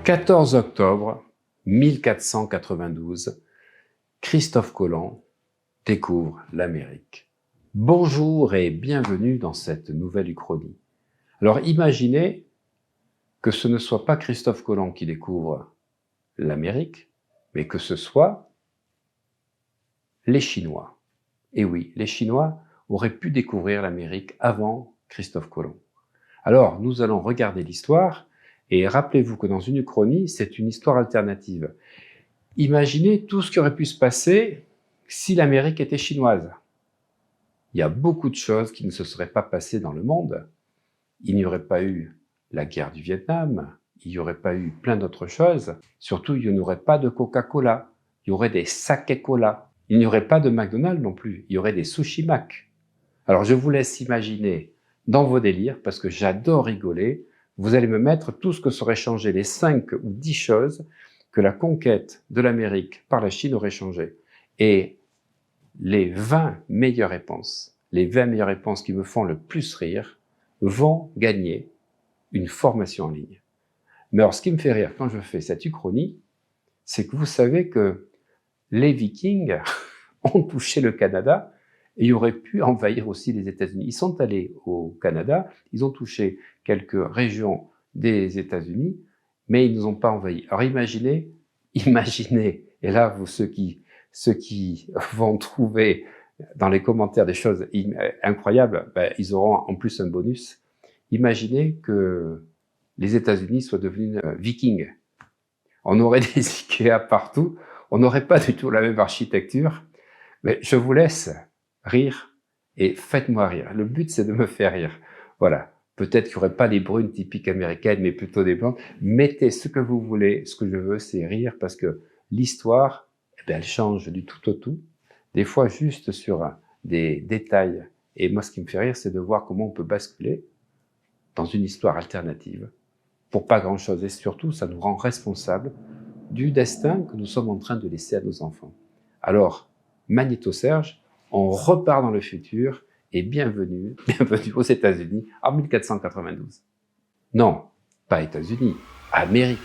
14 octobre 1492, Christophe Colomb découvre l'Amérique. Bonjour et bienvenue dans cette nouvelle uchronie. Alors imaginez que ce ne soit pas Christophe Colomb qui découvre l'Amérique, mais que ce soit les Chinois. Et oui, les Chinois auraient pu découvrir l'Amérique avant Christophe Colomb. Alors, nous allons regarder l'histoire, et rappelez-vous que dans une uchronie, c'est une histoire alternative. Imaginez tout ce qui aurait pu se passer si l'Amérique était chinoise. Il y a beaucoup de choses qui ne se seraient pas passées dans le monde. Il n'y aurait pas eu la guerre du Vietnam, il n'y aurait pas eu plein d'autres choses. Surtout, il n'y aurait pas de Coca-Cola, il y aurait des Sake-Cola. Il n'y aurait pas de McDonald's non plus, il y aurait des Sushi Mac. Alors je vous laisse imaginer dans vos délires, parce que j'adore rigoler, vous allez me mettre tout ce que seraient changé, les 5 ou 10 choses que la conquête de l'Amérique par la Chine aurait changé. Et les 20 meilleures réponses, les 20 meilleures réponses qui me font le plus rire, vont gagner une formation en ligne. Mais alors ce qui me fait rire quand je fais cette uchronie, c'est que vous savez que les Vikings ont touché le Canada et ils auraient pu envahir aussi les États-Unis. Ils sont allés au Canada, ils ont touché quelques régions des États-Unis, mais ils ne nous ont pas envahis. Alors imaginez, et là, vous, ceux qui vont trouver dans les commentaires des choses incroyables, ils auront en plus un bonus. Imaginez que les États-Unis soient devenus vikings. On aurait des Ikea partout, on n'aurait pas du tout la même architecture, mais je vous laisse rire et faites-moi rire. Le but, c'est de me faire rire. Voilà. Peut-être qu'il n'y aurait pas les brunes typiques américaines, mais plutôt des blancs. Mettez ce que vous voulez. Ce que je veux, c'est rire parce que l'histoire, elle change du tout au tout. Des fois, juste sur des détails. Et moi, ce qui me fait rire, c'est de voir comment on peut basculer dans une histoire alternative pour pas grand-chose. Et surtout, ça nous rend responsables du destin que nous sommes en train de laisser à nos enfants. Alors, Magnéto Serge, on repart dans le futur et bienvenue aux États-Unis en 1492. Non, pas États-Unis, Amérique.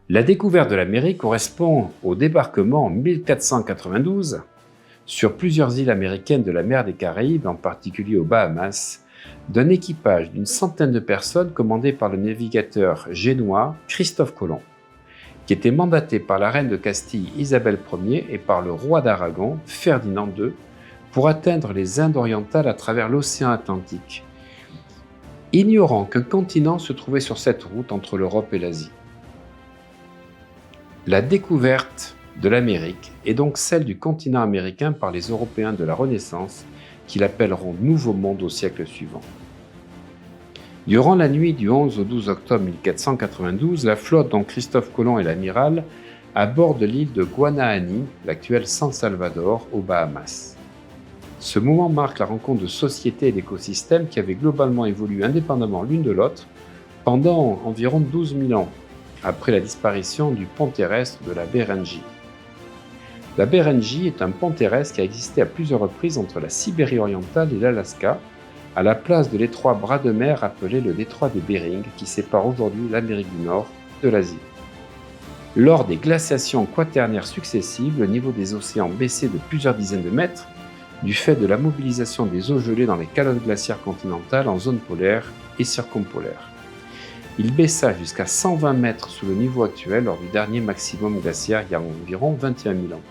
La découverte de l'Amérique correspond au débarquement en 1492 sur plusieurs îles américaines de la mer des Caraïbes, en particulier aux Bahamas, d'un équipage d'une centaine de personnes commandé par le navigateur génois Christophe Colomb, qui était mandaté par la reine de Castille Isabelle Ier et par le roi d'Aragon Ferdinand II pour atteindre les Indes orientales à travers l'océan Atlantique, ignorant qu'un continent se trouvait sur cette route entre l'Europe et l'Asie. La découverte de l'Amérique est donc celle du continent américain par les Européens de la Renaissance qui l'appelleront Nouveau Monde au siècle suivant. Durant la nuit du 11 au 12 octobre 1492, la flotte dont Christophe Colomb est l'amiral aborde l'île de Guanahani, l'actuel San Salvador, aux Bahamas. Ce moment marque la rencontre de sociétés et d'écosystèmes qui avaient globalement évolué indépendamment l'une de l'autre pendant environ 12 000 ans, après la disparition du pont terrestre de la Béringie. La Béringie est un pont terrestre qui a existé à plusieurs reprises entre la Sibérie orientale et l'Alaska, à la place de l'étroit bras de mer appelé le détroit de Bering, qui sépare aujourd'hui l'Amérique du Nord de l'Asie. Lors des glaciations quaternaires successives, le niveau des océans baissait de plusieurs dizaines de mètres du fait de la mobilisation des eaux gelées dans les calottes glaciaires continentales en zone polaire et circumpolaire. Il baissa jusqu'à 120 mètres sous le niveau actuel lors du dernier maximum glaciaire il y a environ 21 000 ans.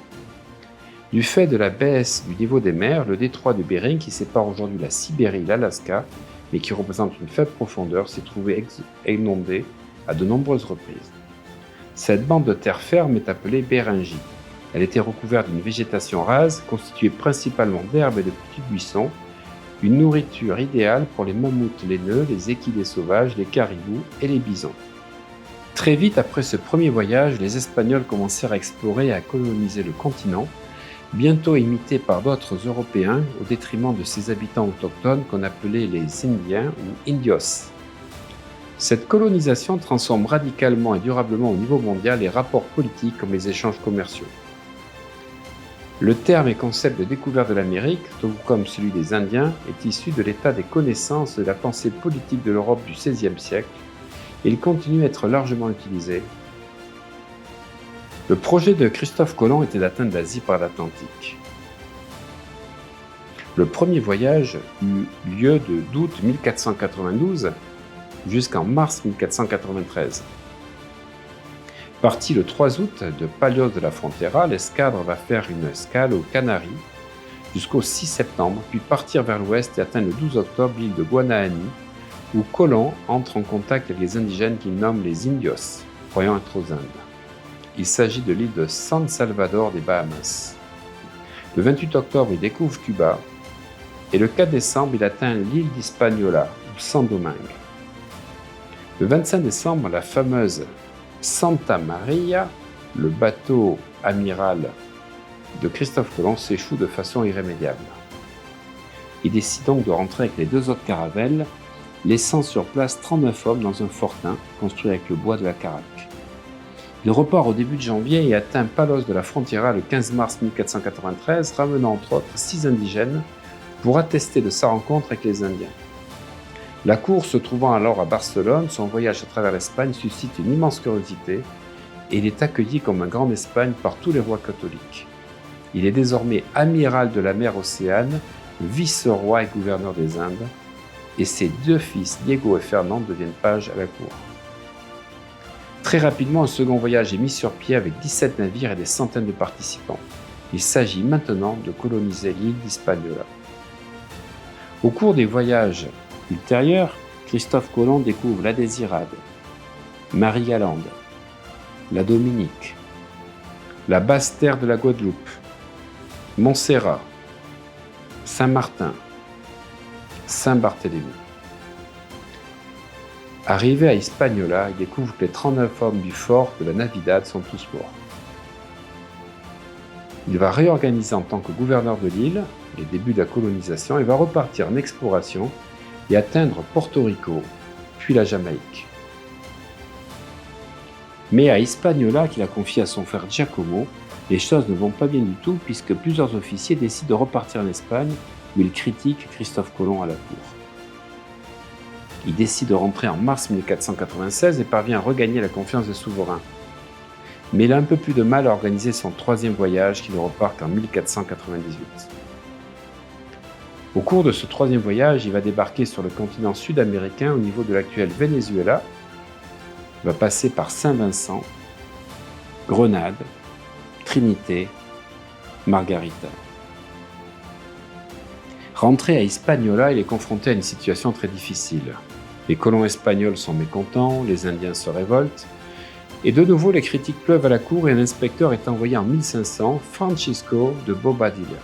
Du fait de la baisse du niveau des mers, le détroit de Bering, qui sépare aujourd'hui la Sibérie et l'Alaska, mais qui représente une faible profondeur, s'est trouvé inondé à de nombreuses reprises. Cette bande de terre ferme est appelée Béringie. Elle était recouverte d'une végétation rase, constituée principalement d'herbes et de petits buissons, une nourriture idéale pour les mammouths laineux, les équidés sauvages, les caribous et les bisons. Très vite après ce premier voyage, les Espagnols commencèrent à explorer et à coloniser le continent, bientôt imités par d'autres Européens au détriment de ces habitants autochtones qu'on appelait les Indiens ou Indios. Cette colonisation transforme radicalement et durablement au niveau mondial les rapports politiques comme les échanges commerciaux. Le terme et concept de découverte de l'Amérique, tout comme celui des Indiens, est issu de l'état des connaissances de la pensée politique de l'Europe du XVIe siècle et il continue à être largement utilisé. Le projet de Christophe Colomb était d'atteindre l'Asie par l'Atlantique. Le premier voyage eut lieu d'août 1492 jusqu'en mars 1493. Parti le 3 août de Palos de la Frontera, l'escadre va faire une escale aux Canaries jusqu'au 6 septembre, puis partir vers l'ouest et atteindre le 12 octobre l'île de Guanahani, où Colomb entre en contact avec les indigènes qu'il nomme les Indios, croyant être aux Indes. Il s'agit de l'île de San Salvador des Bahamas. Le 28 octobre, il découvre Cuba, et le 4 décembre, il atteint l'île d'Hispaniola, ou San Domingue. Le 25 décembre, la fameuse Santa Maria, le bateau amiral de Christophe Colomb, s'échoue de façon irrémédiable. Il décide donc de rentrer avec les 2 autres caravelles, laissant sur place 39 hommes dans un fortin construit avec le bois de la caraque. Il repart au début de janvier et atteint Palos de la Frontera le 15 mars 1493, ramenant entre autres 6 indigènes pour attester de sa rencontre avec les Indiens. La cour se trouvant alors à Barcelone, son voyage à travers l'Espagne suscite une immense curiosité et il est accueilli comme un grand d'Espagne par tous les rois catholiques. Il est désormais amiral de la mer Océane, vice-roi et gouverneur des Indes, et ses 2 fils, Diego et Fernand, deviennent pages à la cour. Très rapidement, un second voyage est mis sur pied avec 17 navires et des centaines de participants. Il s'agit maintenant de coloniser l'île d'Hispaniola. Au cours des voyages ultérieurs, Christophe Colomb découvre la Désirade, Marie-Galande, la Dominique, la Basse-Terre de la Guadeloupe, Montserrat, Saint-Martin, Saint-Barthélemy. Arrivé à Hispaniola, il découvre que les 39 hommes du fort de la Navidad sont tous morts. Il va réorganiser en tant que gouverneur de l'île, les débuts de la colonisation, et va repartir en exploration et atteindre Porto Rico, puis la Jamaïque. Mais à Hispaniola, qu'il a confié à son frère Giacomo, les choses ne vont pas bien du tout puisque plusieurs officiers décident de repartir en Espagne où ils critiquent Christophe Colomb à la cour. Il décide de rentrer en mars 1496 et parvient à regagner la confiance des souverains. Mais il a un peu plus de mal à organiser son 3e voyage qui ne repart qu'en 1498. Au cours de ce 3e voyage, il va débarquer sur le continent sud-américain au niveau de l'actuel Venezuela, il va passer par Saint-Vincent, Grenade, Trinité, Margarita. Rentré à Hispaniola, il est confronté à une situation très difficile. Les colons espagnols sont mécontents, les Indiens se révoltent, et de nouveau les critiques pleuvent à la cour et un inspecteur est envoyé en 1500, Francisco de Bobadilla.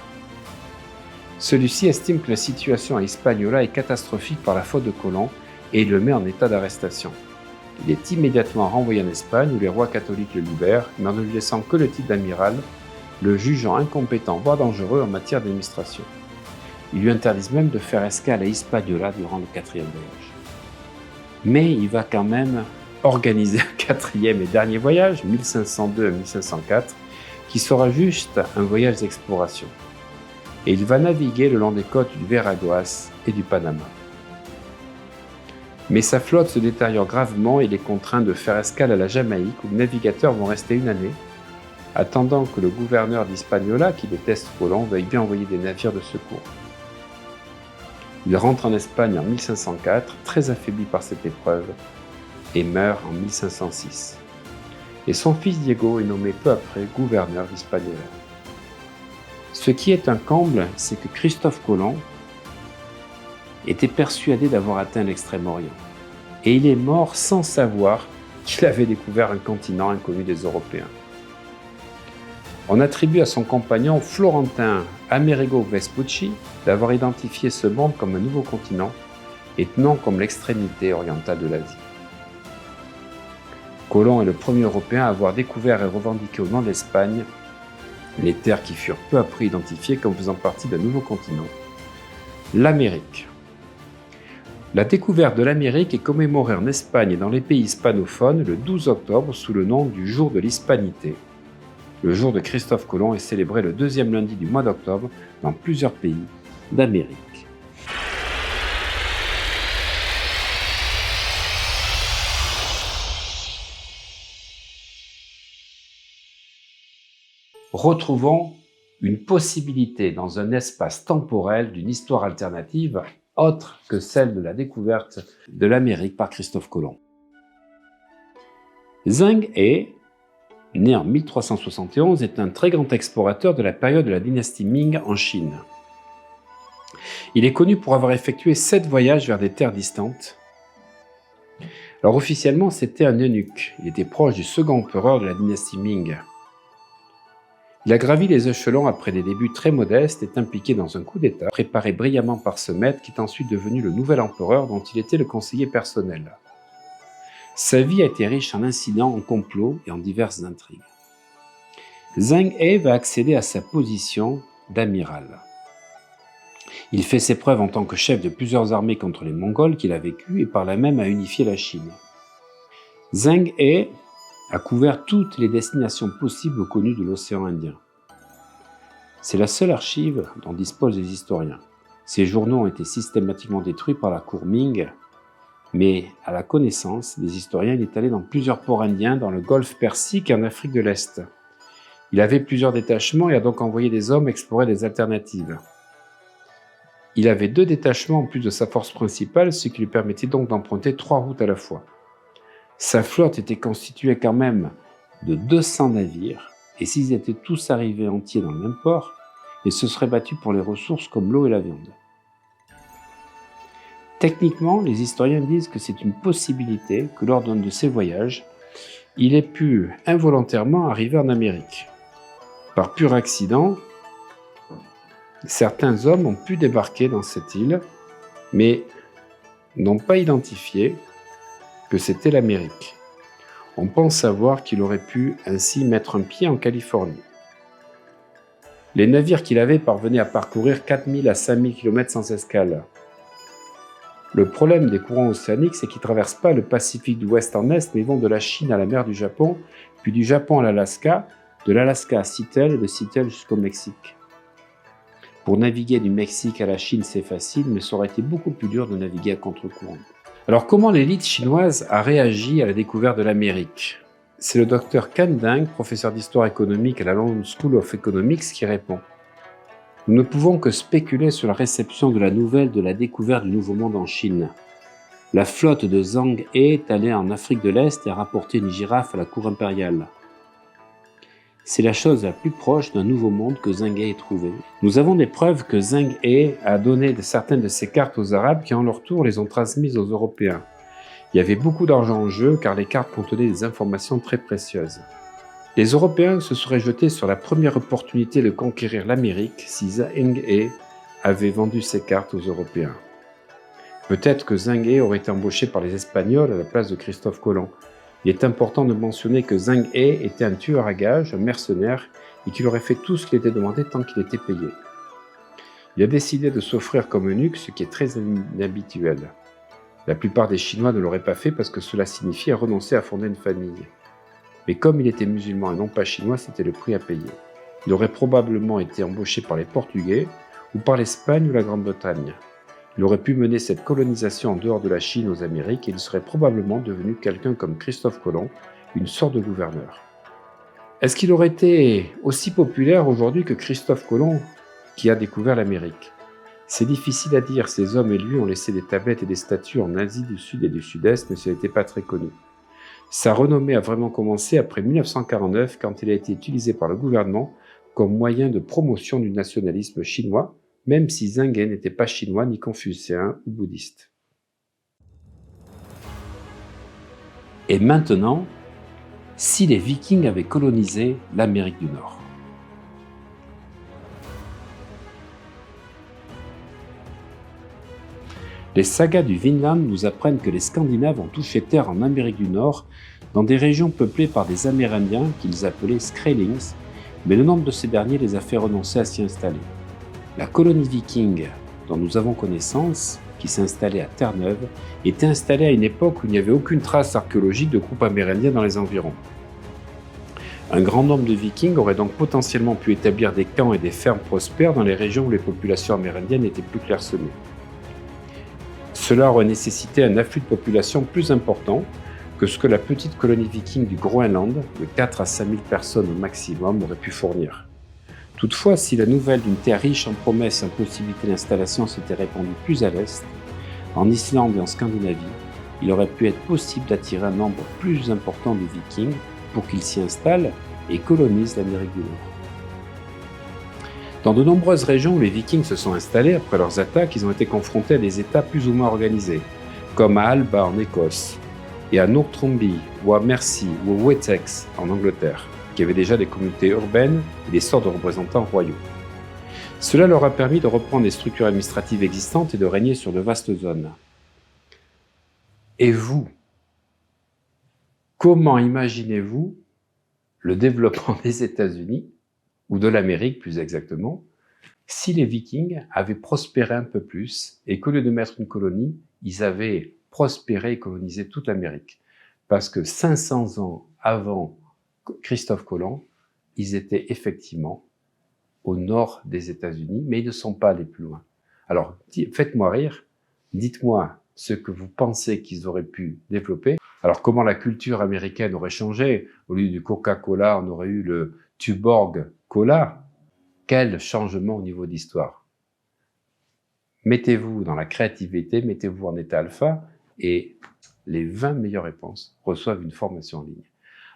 Celui-ci estime que la situation à Hispaniola est catastrophique par la faute de Colomb et il le met en état d'arrestation. Il est immédiatement renvoyé en Espagne où les rois catholiques le libèrent, mais en ne lui laissant que le titre d'amiral, le jugeant incompétent voire dangereux en matière d'administration. Ils lui interdisent même de faire escale à Hispaniola durant le 4e voyage. Mais il va quand même organiser un 4e et dernier voyage, 1502 à 1504, qui sera juste un voyage d'exploration. Et il va naviguer le long des côtes du Veraguas et du Panama. Mais sa flotte se détériore gravement et il est contraint de faire escale à la Jamaïque où les navigateurs vont rester une année, attendant que le gouverneur d'Hispaniola, qui déteste Colomb, veuille bien envoyer des navires de secours. Il rentre en Espagne en 1504, très affaibli par cette épreuve, et meurt en 1506. Et son fils Diego est nommé peu après gouverneur d'Hispaniola. Ce qui est un comble, c'est que Christophe Colomb était persuadé d'avoir atteint l'Extrême-Orient. Et il est mort sans savoir qu'il avait découvert un continent inconnu des Européens. On attribue à son compagnon florentin Amerigo Vespucci d'avoir identifié ce monde comme un nouveau continent et non comme l'extrémité orientale de l'Asie. Colomb est le premier Européen à avoir découvert et revendiqué au nom de l'Espagne les terres qui furent peu après identifiées comme faisant partie d'un nouveau continent, l'Amérique. La découverte de l'Amérique est commémorée en Espagne et dans les pays hispanophones le 12 octobre sous le nom du Jour de l'Hispanité. Le jour de Christophe Colomb est célébré le deuxième lundi du mois d'octobre dans plusieurs pays d'Amérique. Retrouvons une possibilité dans un espace temporel d'une histoire alternative autre que celle de la découverte de l'Amérique par Christophe Colomb. Zheng He, né en 1371, est un très grand explorateur de la période de la dynastie Ming en Chine. Il est connu pour avoir effectué 7 voyages vers des terres distantes. Alors officiellement, c'était un eunuque. Il était proche du second empereur de la dynastie Ming. Il a gravi les échelons après des débuts très modestes et est impliqué dans un coup d'État préparé brillamment par ce maître qui est ensuite devenu le nouvel empereur dont il était le conseiller personnel. Sa vie a été riche en incidents, en complots et en diverses intrigues. Zheng He va accéder à sa position d'amiral. Il fait ses preuves en tant que chef de plusieurs armées contre les Mongols qu'il a vécues et par là même a unifié la Chine. Zheng He a couvert toutes les destinations possibles connues de l'océan Indien. C'est la seule archive dont disposent les historiens. Ces journaux ont été systématiquement détruits par la cour Ming, mais à la connaissance des historiens, il est allé dans plusieurs ports indiens, dans le golfe Persique et en Afrique de l'Est. Il avait plusieurs détachements et a donc envoyé des hommes explorer des alternatives. Il avait 2 détachements en plus de sa force principale, ce qui lui permettait donc d'emprunter 3 routes à la fois. Sa flotte était constituée quand même de 200 navires, et s'ils étaient tous arrivés entiers dans le même port, ils se seraient battus pour les ressources comme l'eau et la viande. Techniquement, les historiens disent que c'est une possibilité que lors d'un de ces voyages, il ait pu involontairement arriver en Amérique. Par pur accident, certains hommes ont pu débarquer dans cette île, mais n'ont pas identifié que c'était l'Amérique. On pense savoir qu'il aurait pu ainsi mettre un pied en Californie. Les navires qu'il avait parvenaient à parcourir 4000 à 5000 km sans escale. Le problème des courants océaniques, c'est qu'ils ne traversent pas le Pacifique d'ouest en est, mais vont de la Chine à la mer du Japon, puis du Japon à l'Alaska, de l'Alaska à Seattle et de Seattle jusqu'au Mexique. Pour naviguer du Mexique à la Chine, c'est facile, mais ça aurait été beaucoup plus dur de naviguer à contre-courant. Alors comment l'élite chinoise a réagi à la découverte de l'Amérique? C'est le docteur Can Deng, professeur d'histoire économique à la London School of Economics, qui répond. Nous ne pouvons que spéculer sur la réception de la nouvelle de la découverte du Nouveau Monde en Chine. La flotte de Zheng He est allée en Afrique de l'Est et a rapporté une girafe à la cour impériale. C'est la chose la plus proche d'un nouveau monde que Zheng He ait trouvé. Nous avons des preuves que Zheng He a donné certaines de ses cartes aux Arabes qui, en leur tour, les ont transmises aux Européens. Il y avait beaucoup d'argent en jeu car les cartes contenaient des informations très précieuses. Les Européens se seraient jetés sur la première opportunité de conquérir l'Amérique si Zheng He avait vendu ses cartes aux Européens. Peut-être que Zheng He aurait été embauché par les Espagnols à la place de Christophe Colomb. Il est important de mentionner que Zheng He était un tueur à gages, un mercenaire, et qu'il aurait fait tout ce qu'il était demandé tant qu'il était payé. Il a décidé de s'offrir comme eunuque, ce qui est très inhabituel. La plupart des Chinois ne l'auraient pas fait parce que cela signifiait renoncer à fonder une famille. Mais comme il était musulman et non pas chinois, c'était le prix à payer. Il aurait probablement été embauché par les Portugais, ou par l'Espagne ou la Grande-Bretagne. Il aurait pu mener cette colonisation en dehors de la Chine aux Amériques et il serait probablement devenu quelqu'un comme Christophe Colomb, une sorte de gouverneur. Est-ce qu'il aurait été aussi populaire aujourd'hui que Christophe Colomb qui a découvert l'Amérique? C'est difficile à dire, ces hommes et lui ont laissé des tablettes et des statues en Asie du Sud et du Sud-Est, mais ce n'était pas très connu. Sa renommée a vraiment commencé après 1949 quand il a été utilisé par le gouvernement comme moyen de promotion du nationalisme chinois, même si Zheng He n'était pas chinois ni confucéen ou bouddhiste. Et maintenant, si les Vikings avaient colonisé l'Amérique du Nord. Les sagas du Vinland nous apprennent que les Scandinaves ont touché terre en Amérique du Nord dans des régions peuplées par des Amérindiens qu'ils appelaient Skrælings, mais le nombre de ces derniers les a fait renoncer à s'y installer. La colonie viking dont nous avons connaissance, qui s'installait à Terre-Neuve, était installé à une époque où il n'y avait aucune trace archéologique de groupes amérindiens dans les environs. Un grand nombre de Vikings auraient donc potentiellement pu établir des camps et des fermes prospères dans les régions où les populations amérindiennes étaient plus clairsemées. Cela aurait nécessité un afflux de population plus important que ce que la petite colonie viking du Groenland, de 4 à 5 000 personnes au maximum, aurait pu fournir. Toutefois, si la nouvelle d'une terre riche en promesses et en possibilités d'installation s'était répandue plus à l'est, en Islande et en Scandinavie, il aurait pu être possible d'attirer un nombre plus important de Vikings pour qu'ils s'y installent et colonisent l'Amérique du Nord. Dans de nombreuses régions où les Vikings se sont installés après leurs attaques, ils ont été confrontés à des États plus ou moins organisés, comme à Alba en Écosse, et à Northumbrie, ou à Mercia, ou au Wessex en Angleterre, qui avaient déjà des communautés urbaines et des sortes de représentants royaux. Cela leur a permis de reprendre les structures administratives existantes et de régner sur de vastes zones. Et vous, comment imaginez-vous le développement des États-Unis, ou de l'Amérique plus exactement, si les Vikings avaient prospéré un peu plus et qu'au lieu de mettre une colonie, ils avaient prospéré et colonisé toute l'Amérique? Parce que 500 ans avant Christophe Colomb, ils étaient effectivement au nord des États-Unis, mais ils ne sont pas allés plus loin. Alors, faites-moi rire, dites-moi ce que vous pensez qu'ils auraient pu développer. Alors, comment la culture américaine aurait changé? Au lieu du Coca-Cola, on aurait eu le Tuborg Cola. Quel changement au niveau d'histoire! Mettez-vous dans la créativité, mettez-vous en état alpha, et les 20 meilleures réponses reçoivent une formation en ligne.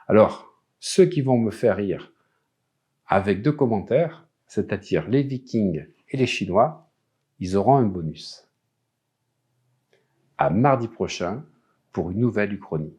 Alors, ceux qui vont me faire rire avec 2 commentaires, c'est-à-dire les Vikings et les Chinois, ils auront un bonus. À mardi prochain pour une nouvelle Uchronie.